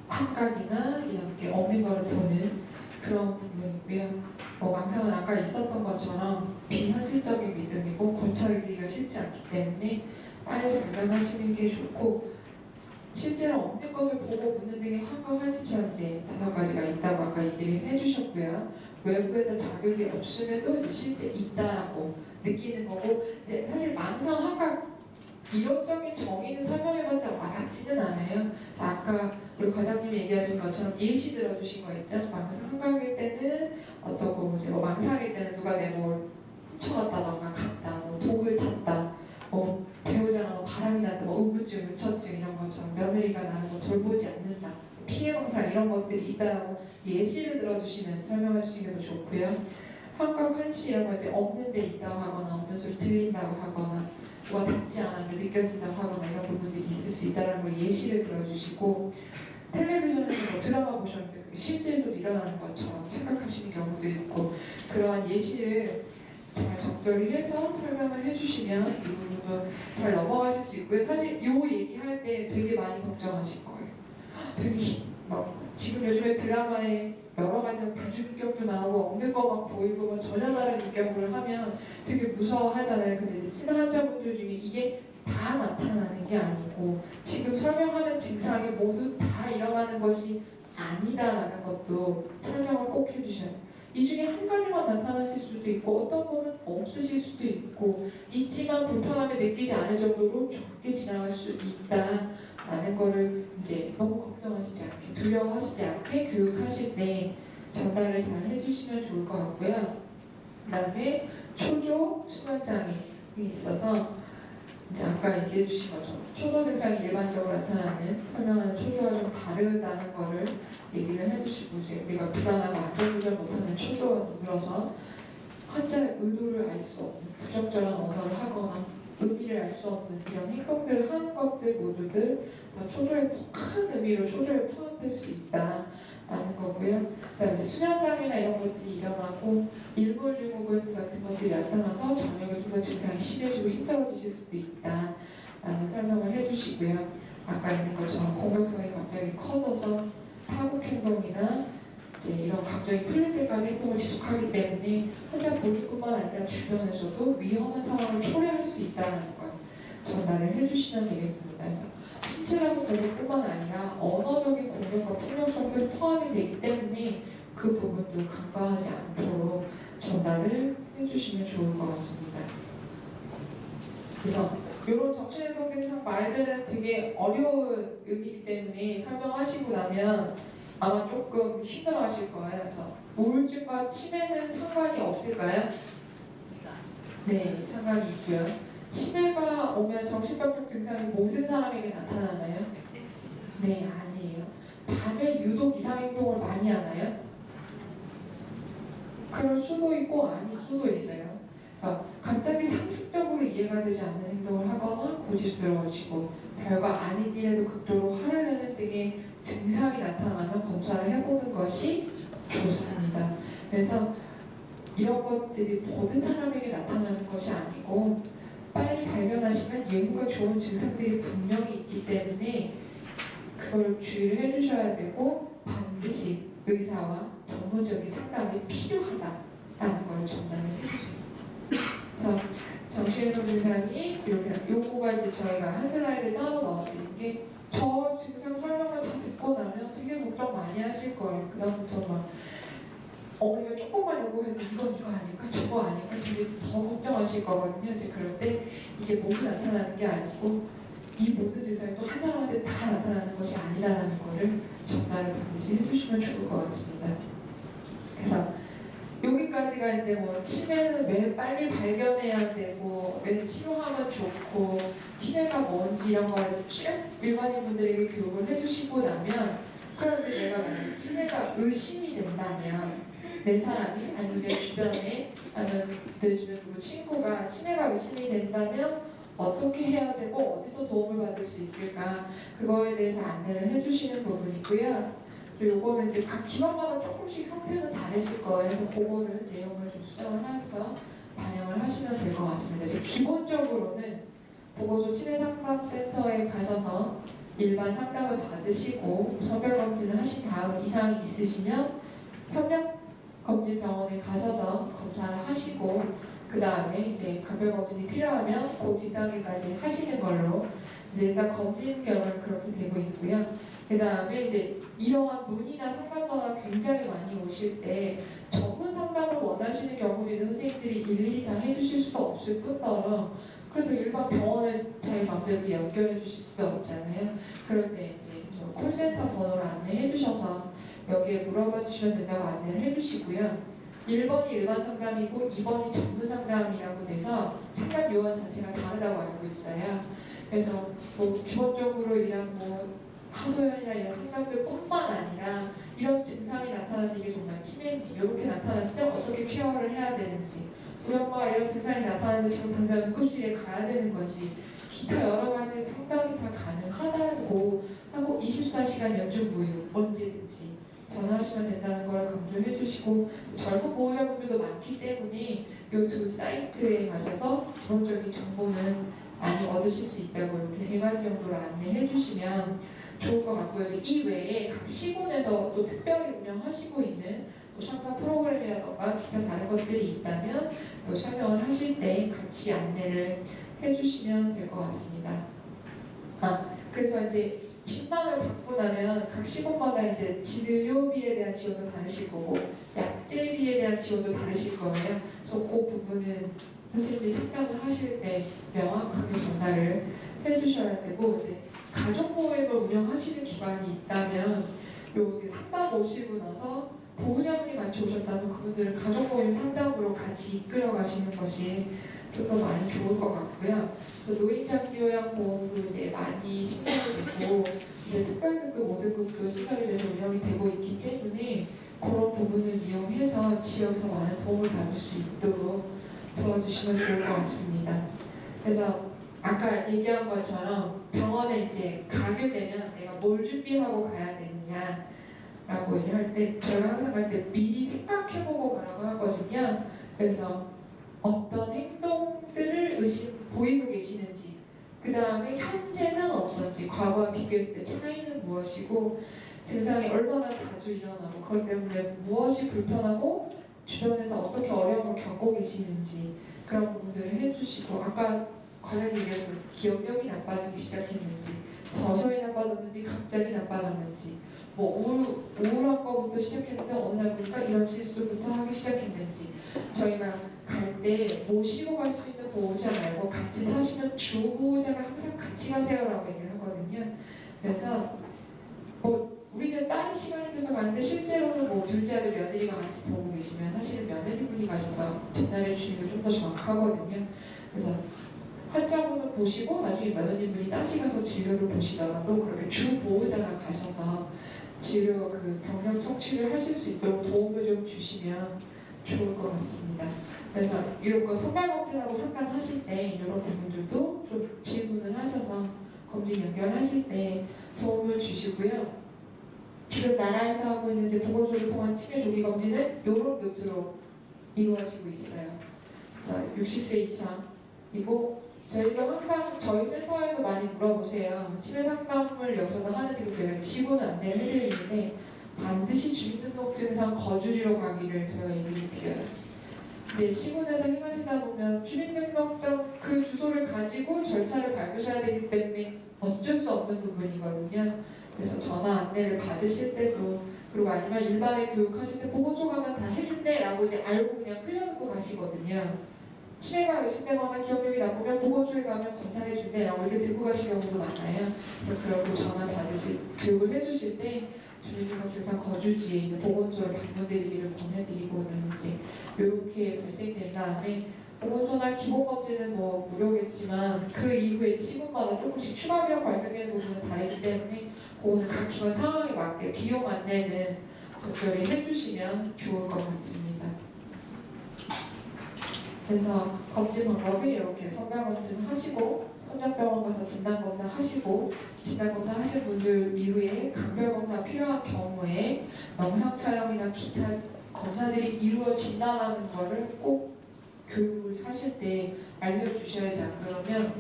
환각이나 이런 게 없는 거를 보는 그런 부분이고요. 망상은 아까 있었던 것처럼 비현실적인 믿음이고 고쳐지기가 쉽지 않기 때문에 빨리 발견하시는 게 좋고, 실제로 없는 것을 보고 묻는 등의 환각 환시처럼 이제 5가지가 있다고 아까 얘기를 해주셨고요. 외부에서 자극이 없음에도 이제 실제 있다라고 느끼는 거고, 이제 사실 망상 환각 이론적인 정의는 설명해봤자 와닿지는 않아요. 그래서 아까 우리 과장님이 얘기하신 것처럼 예시 들어주신 거 있죠? 망상 환각일 때는 어떻고, 뭐 망상일 때는 누가 내 뭘 훔쳐갔다던가 갔다, 뭐 독을 탔다, 뭐 배우자가 뭐 바람이 났다, 뭐 우부증, 의처증 이런 것처럼 며느리가 나를 뭐 돌보지 않는다, 피해망상 이런 것들이 있다라고 예시를 들어주시면서 설명해 주시는 게 더 좋고요. 환각, 환시 이런 거 이제 없는 데 있다고 하거나 없는 소리 들린다고 하거나 와 닿지 않았는데 느껴진다고 하거나 이런 부분들이 있을 수 있다는 거 예시를 들어주시고, 텔레비전에서 뭐 드라마 보셨는데 그게 실제로 일어나는 것처럼 착각하시는 경우도 있고, 그러한 예시를 잘 적절히 해서 설명을 해주시면 이 부분도 잘 넘어가실 수 있고요. 사실 이 얘기할 때 되게 많이 걱정하실 거예요. 되게 막 지금 요즘에 드라마에 여러 가지 부주의격도 나오고 없는 것만 보이고 뭐 전혀 다른 인격을 하면 되게 무서워하잖아요. 근데 이제 치매 환자분들 중에 이게 다 나타나는 게 아니고 지금 설명하는 증상이 모두 다 일어나는 것이 아니다라는 것도 설명을 꼭 해주셔야 돼요. 이 중에 한 가지만 나타나실 수도 있고 어떤 분은 없으실 수도 있고, 있지만 불편함을 느끼지 않을 정도로 좋게 지나갈 수 있다라는 거를 이제 너무 걱정하시지 않게, 두려워하시지 않게 교육하실 때 전달을 잘 해주시면 좋을 것 같고요. 그 다음에 초조 수면장애이 있어서 이제 아까 얘기해 주신 것처럼 초조 증상이 일반적으로 나타나는 설명하는 초조와 좀 다르다는 거를 얘기를 해주시고, 이제 우리가 불안하고 안절부절 못하는 초조와 더불어서 환자의 의도를 알 수 없는 부적절한 언어를 하거나 의미를 알 수 없는 이런 행동들을 하는 것들 모두들 다 초조의 큰 의미로 초조에 포함될 수 있다라는 거고요. 그다음에 수면장애나 이런 것들이 일어나고 일몰증후군 같은 것들이 나타나서 저녁에 좀 더 증상이 심해지고 힘들어지실 수도 있다라는 설명을 해주시고요. 아까 있는 것처럼 공격성이 갑자기 커져서 파국 행동이나 이제 이런 감정이 풀릴 때까지 행동을 지속하기 때문에 환자 본인뿐만 아니라 주변에서도 위험한 상황을 초래할 수 있다는 걸 전달을 해주시면 되겠습니다. 그래서 신체적인 공격뿐만 아니라 언어적인 공격과 폭력성도 포함이 되기 때문에 그 부분도 간과하지 않도록 전달을 해주시면 좋을 것 같습니다. 그래서 이런 정신행동증상 말들은 되게 어려운 의미이기 때문에 설명하시고 나면 아마 조금 힘들어하실 거예요. 그래서 우울증과 치매는 상관이 없을까요? 네, 상관이 있고요. 치매가 오면 정신병적 증상이 모든 사람에게 나타나나요? 네, 아니에요. 밤에 유독 이상행동을 많이 하나요? 그럴 수도 있고 아닐 수도 있어요. 그러니까 갑자기 상식적으로 이해가 되지 않는 행동을 하거나 고집스러워지고 별거 아닌 일에도 극도로 화를 내는 등의 증상이 나타나면 검사를 해보는 것이 좋습니다. 그래서 이런 것들이 모든 사람에게 나타나는 것이 아니고 빨리 발견하시면 예후가 좋은 증상들이 분명히 있기 때문에 그걸 주의를 해주셔야 되고 반드시 의사와 전문적인 상담이 필요하다라는 걸 전달을 해주세요. 그래서 정신의료 증상이 이렇게 요거가 이제 저희가 한 슬라이드 따로 넣어드린 게 저 증상 설명을 다 듣고 나면 되게 걱정 많이 하실 거예요. 그 다음부터 막 어머니가 조금만 요구해도 이거 아닐까 저거 아닐까 되게 더 걱정하실 거거든요. 이제 그럴 때 이게 모두 나타나는 게 아니고 이 모든 증상이 또 한 사람한테 다 나타나는 것이 아니라는 거를 전달을 반드시 해주시면 좋을 것 같습니다. 그래서 여기까지가 이제 뭐 치매는 왜 빨리 발견해야 되고 왜 치료하면 좋고 치매가 뭔지 이런 걸 쭉 일반인 분들에게 교육을 해주시고 나면 그런데 내가 만약 치매가 의심이 된다면 내 사람이 아니면 내 주변에 아니면 내 주변 누구 친구가 치매가 의심이 된다면 어떻게 해야 되고 어디서 도움을 받을 수 있을까 그거에 대해서 안내를 해주시는 부분이고요. 그리고 요거는 이제 각 기관마다 조금씩 상태는 다르실 거예요. 그래서 그거를 내용을 좀 수정을 해서 반영을 하시면 될 것 같습니다. 그래서 기본적으로는 보고서 치매상담센터에 가셔서 일반 상담을 받으시고 선별검진을 하신 다음 이상이 있으시면 협력검진병원에 가셔서 검사를 하시고 그 다음에 이제 간별검진이 필요하면 그 뒷단계까지 하시는 걸로 이제 일단 검진 결과는 그렇게 되고 있고요. 그 다음에 이제 이러한 문의나 상담 전화 굉장히 많이 오실 때 전문 상담을 원하시는 경우에는 선생님들이 일일이 다 해주실 수도 없을 뿐더러 그래도 일반 병원을 자기 마음대로 연결해 주실 수가 없잖아요. 그럴 때 이제 저 콜센터 번호를 안내해 주셔서 여기에 물어봐 주시면 된다고 안내를 해 주시고요. 1번이 일반 상담이고 2번이 전문 상담이라고 돼서 상담 요원 자체가 다르다고 알고 있어요. 그래서 뭐 기본적으로 이런 뭐 하소연이나 이런 상담들뿐만 아니라 이런 증상이 나타나는 이게 정말 치매인지 이렇게 나타났을 때 어떻게 케어를 해야 되는지 우리 엄마가 이런 증상이 나타나는데 지금 당장 응급실에 가야 되는 건지 기타 여러 가지 상담이 다 가능하다고 하고 24시간 연중 무휴 언제든지 전화하시면 된다는 걸 강조해 주시고 젊은 보호자분들도 많기 때문에 이 두 사이트에 가셔서 기본적인 정보는 많이 얻으실 수 있다고 이렇게 세 가지 정도로 안내해 주시면 좋을 것 같고요. 이 외에 각 시군에서 또 특별히 운영하시고 있는 또 상담 프로그램이라던가 기타 다른 것들이 있다면 또 설명을 하실 때 같이 안내를 해주시면 될 것 같습니다. 그래서 이제 진단을 받고 나면 각 시군마다 이제 진료비에 대한 지원도 다르실 거고 약제비에 대한 지원도 다르실 거예요. 그래서 그 부분은 선생님들이 상담을 하실 때 명확하게 전달을 해주셔야 되고 이제 가족모임을 운영하시는 기관이 있다면 여기 상담 오시고 나서 보호자분이 같이 오셨다면 그분들은 가족모임 상담으로 같이 이끌어 가시는 것이 좀 더 많이 좋을 것 같고요. 노인 장기 요양보험도 이제 많이 신설이 되고 이제 특별등급 5등급도 신설이 돼서 운영이 되고 있기 때문에 그런 부분을 이용해서 지역에서 많은 도움을 받을 수 있도록 도와주시면 좋을 것 같습니다. 그래서 아까 얘기한 것처럼 병원에 이제 가게 되면 내가 뭘 준비하고 가야 되느냐라고 이제 할 때 저희가 항상 할 때 미리 생각해보고 가라고 하거든요. 그래서 어떤 행동들을 보이고 계시는지, 그 다음에 현재는 어떤지, 과거와 비교했을 때 차이는 무엇이고, 증상이 얼마나 자주 일어나고, 그것 때문에 무엇이 불편하고, 주변에서 어떻게 어려움을 겪고 계시는지, 그런 부분들을 해주시고, 아까 관련 얘기해서 기억력이 나빠지기 시작했는지, 서서히 나빠졌는지, 갑자기 나빠졌는지, 뭐 우울한 거부터 시작했는데 어느 날 보니까 이런 실수부터 하기 시작했는지, 저희가 갈 때 모시고 갈 수 있는 보호자 말고 같이 사시는 주 보호자가 항상 같이 가세요라고 얘기를 하거든요. 그래서 뭐 우리는 딸이 시간이 돼서 가는데 실제로는 뭐 둘째 아들 며느리가 같이 보고 계시면 사실은 며느리분이 가셔서 전달해 주시는 게 좀 더 정확하거든요. 그래서 환자분을 보시고 나중에 며느리분이 다시 가서 진료를 보시더라도 그렇게 주 보호자가 가셔서 치료 그 병력 성취를 하실 수 있도록 도움을 좀 주시면 좋을 것 같습니다. 그래서 이런 거 선발검진하고 상담하실 때 이런 부분들도 좀 질문을 하셔서 검진 연결하실 때 도움을 주시고요. 지금 나라에서 하고 있는 이제 보건소를 통한 치매 조기 검진은 이런 루트로 이루어지고 있어요. 그래서 60세 이상이고 저희가 항상 저희 센터에도 많이 물어보세요. 치매 상담을 여기서도 하는지 저희가 시고는 안내를 해드리는데 반드시 주민등록증상 거주지로 가기를 저희가 얘기를 드려요. 근데 시군에서 행하시다 보면 주민등록증 그 주소를 가지고 절차를 밟으셔야 되기 때문에 어쩔 수 없는 부분이거든요. 그래서 전화 안내를 받으실 때도 그리고 아니면 일반에 교육하실 때 보건소 가면 다 해준대 라고 이제 알고 그냥 흘려놓고 가시거든요. 치매가 의심되거나 기억력이 나쁘면 보건소에 가면 검사해준대 라고 이렇게 듣고 가시는 경우도 많아요. 그래서 그러고 전화 받으실 교육을 해주실 때 주민등록증상 거주지에 있는 보건소를 방문드리기를 권해드리고 이제 이렇게 발생된 다음에 보건소나 기본검진은 뭐 무료겠지만 그 이후에 이제 시군마다 조금씩 추가 비용 발생되는 부분은 다르기 때문에 그거는 각 기관 상황에 맞게 비용 안내는 적절히 해주시면 좋을 것 같습니다. 그래서 검진 방법이 이렇게 선별검진 하시고 선정병원 가서 진단검사 하시고 진단검사 하신 분들 이후에 감별검사 필요한 경우에 영상 촬영이나 기타 검사들이 이루어진다는 거를 꼭 교육을 하실 때 알려주셔야지. 안 그러면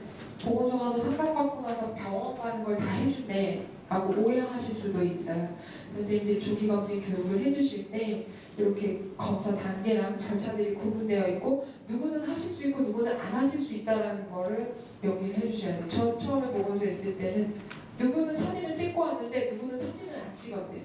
보건소 가서 상담받고 나서 병원 가는 걸 다 해준대 라고 오해하실 수도 있어요. 선생님들이 조기검진 교육을 해주실 때 이렇게 검사 단계랑 절차들이 구분되어 있고 누구는 하실 수 있고 누구는 안 하실 수 있다는 거를 여기를 해주셔야 돼요. 저 처음에 보건소에 있을 때는 누구는 사진을 찍고 왔는데 누구는 사진을 안 찍었대요.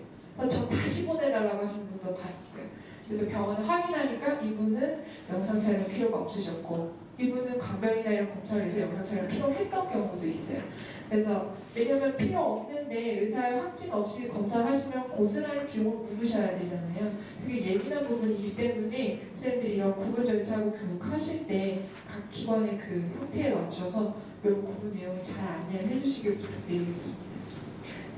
저 다시 보내달라고 하시는 분도 봤었어요. 그래서 병원을 확인하니까 이분은 영상 촬영 필요가 없으셨고 이분은 강변이나 이런 검사를 해서 영상 촬영 필요했던 경우도 있어요. 그래서 왜냐면 필요 없는데 의사의 확진 없이 검사를 하시면 고스란히 비용을 물으셔야 되잖아요. 그게 예민한 부분이기 때문에 선생님들이 이런 구분 절차하고 교육하실 때 각 기관의 그 형태에 맞춰서 이런 구분 내용을 잘 안내를 해주시길 부탁드리겠습니다.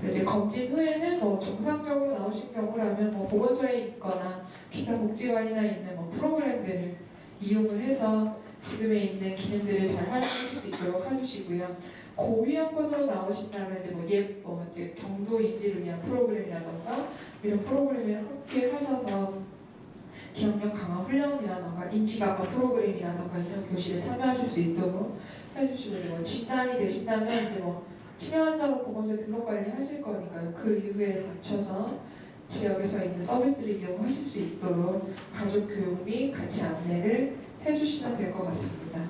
이제 검진 후에는 뭐 정상적으로 나오신 경우라면 뭐 보건소에 있거나 기타 복지관이나 있는 뭐 프로그램들을 이용을 해서 지금에 있는 기능들을 잘 활용하실 수 있도록 해주시고요. 고위험군으로 나오신다면 이제 경도 인지를 위한 프로그램이라던가 이런 프로그램에 함께 하셔서 기억력 강화 훈련이라던가 인지강화 프로그램이라던가 이런 교실에 참여하실 수 있도록 해주시고 진단이 되신다면 이제 뭐 치매 환자로 보건소에 등록 관리하실 거니까요. 그 이후에 맞춰서 지역에서 있는 서비스를 이용하실 수 있도록 가족 교육 및 같이 안내를 해주시면 될 것 같습니다.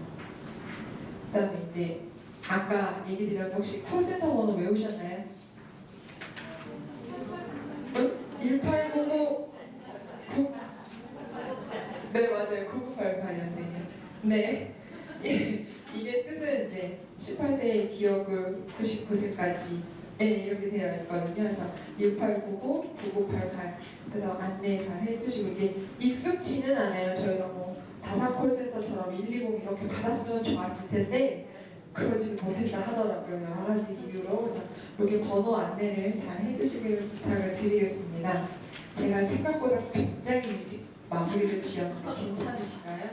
그 다음에 이제 아까 얘기 드렸는데 혹시 콜센터 번호 외우셨나요? 1899 네 맞아요. 9988년생이요. 네. 이게 뜻은 이제 18세의 기억을 99세까지 이렇게 되어 있거든요. 그래서 1899-9988 그래서 안내 잘 해주시고 이게 익숙지는 않아요. 저희가 뭐 다산 콜센터처럼 120 이렇게 받았으면 좋았을 텐데 그러지는 못했다 하더라고요. 여러 가지 이유로. 그래서 이렇게 번호 안내를 잘 해주시길 부탁을 드리겠습니다. 제가 생각보다 굉장히 일찍 마무리를 지었는데 괜찮으신가요?